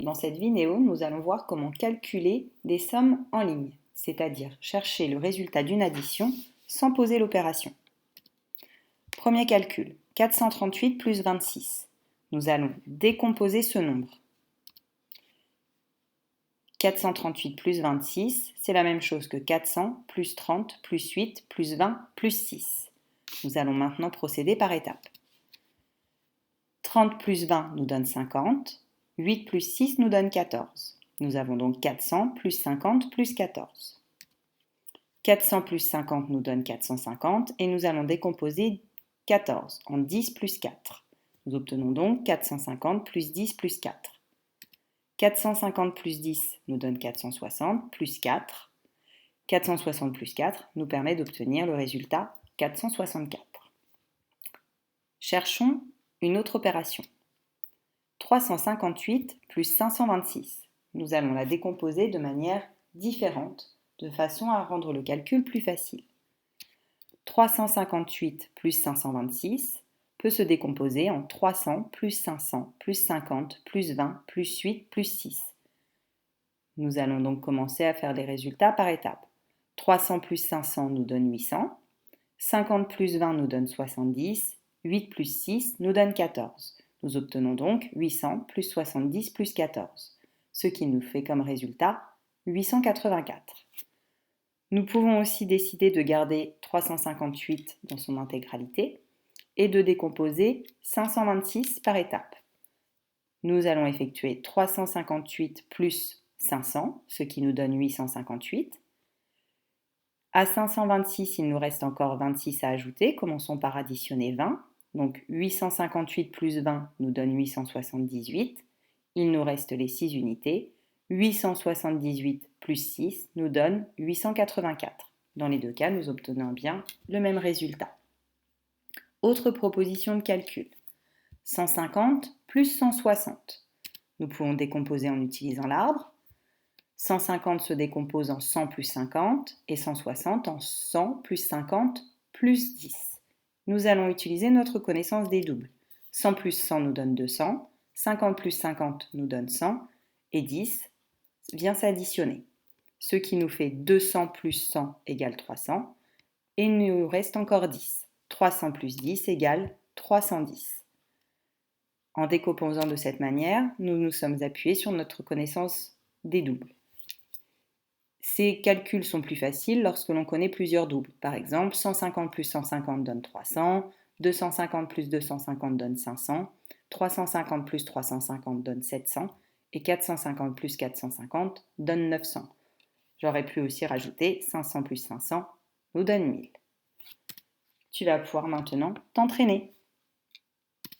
Dans cette vidéo, nous allons voir comment calculer des sommes en ligne, c'est-à-dire chercher le résultat d'une addition sans poser l'opération. Premier calcul, 438 plus 26. Nous allons décomposer ce nombre. 438 plus 26, c'est la même chose que 400 plus 30 plus 8 plus 20 plus 6. Nous allons maintenant procéder par étapes. 30 plus 20 nous donne 50. 8 plus 6 nous donne 14. Nous avons donc 400 plus 50 plus 14. 400 plus 50 nous donne 450 et nous allons décomposer 14 en 10 plus 4. Nous obtenons donc 450 plus 10 plus 4. 450 plus 10 nous donne 460 plus 4. 460 plus 4 nous permet d'obtenir le résultat 464. Cherchons une autre opération. 358 plus 526. Nous allons la décomposer de manière différente, de façon à rendre le calcul plus facile. 358 plus 526 peut se décomposer en 300 plus 500 plus 50 plus 20 plus 8 plus 6. Nous allons donc commencer à faire les résultats par étapes. 300 plus 500 nous donne 800, 50 plus 20 nous donne 70, 8 plus 6 nous donne 14. Nous obtenons donc 800 plus 70 plus 14, ce qui nous fait comme résultat 884. Nous pouvons aussi décider de garder 358 dans son intégralité et de décomposer 526 par étape. Nous allons effectuer 358 plus 500, ce qui nous donne 858. À 526, il nous reste encore 26 à ajouter. Commençons par additionner 20. Donc 858 plus 20 nous donne 878. Il nous reste les 6 unités. 878 plus 6 nous donne 884. Dans les deux cas, nous obtenons bien le même résultat. Autre proposition de calcul. 150 plus 160. Nous pouvons décomposer en utilisant l'arbre. 150 se décompose en 100 plus 50 et 160 en 100 plus 50 plus 10. Nous allons utiliser notre connaissance des doubles. 100 plus 100 nous donne 200, 50 plus 50 nous donne 100 et 10 vient s'additionner. Ce qui nous fait 200 plus 100 égale 300 et il nous reste encore 10. 300 plus 10 égale 310. En décomposant de cette manière, nous nous sommes appuyés sur notre connaissance des doubles. Ces calculs sont plus faciles lorsque l'on connaît plusieurs doubles. Par exemple, 150 plus 150 donne 300, 250 plus 250 donne 500, 350 plus 350 donne 700 et 450 plus 450 donne 900. J'aurais pu aussi rajouter 500 plus 500 nous donne 1000. Tu vas pouvoir maintenant t'entraîner.